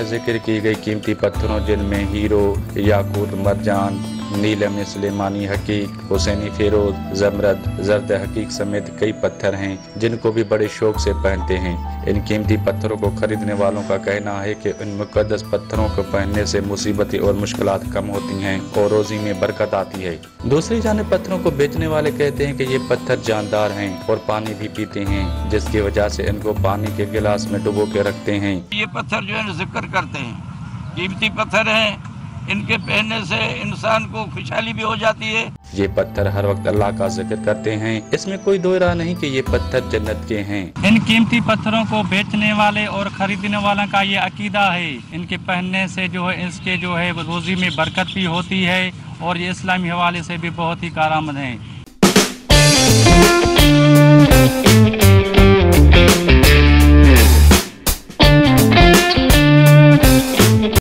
में जिक्र की गई कीमती पत्थरों जिनमें हीरो, याकूत, मरजान, नीलम सुलेमानी हकीक, हुसैनी फेरोज, जमरद, जर्द हकीक समेत कई पत्थर हैं जिनको भी बड़े शौक से पहनते हैं। इन कीमती पत्थरों को खरीदने वालों का कहना है कि इन मुकद्दस पत्थरों को पहनने से मुसीबतें और मुश्किलात कम होती हैं और रोजी में बरकत आती है। दूसरी जानिब पत्थरों को बेचने वाले कहते हैं कि ये पत्थर जानदार हैं और पानी भी पीते हैं, जिसकी वजह से इनको पानी के गिलास में डुबो के रखते हैं। ये पत्थर जो है जिक्र करते हैं, कीमती पत्थर हैं, इनके पहनने से इंसान को खुशहाली भी हो जाती है। ये पत्थर हर वक्त अल्लाह का जिक्र करते हैं, इसमें कोई दो राय नहीं कि ये पत्थर जन्नत के हैं। इन कीमती पत्थरों को बेचने वाले और खरीदने वालों का ये अकीदा है, इनके पहनने से जो है इसके जो है रोजी में बरकत भी होती है और ये इस्लामी हवाले से भी बहुत ही कारआमद है।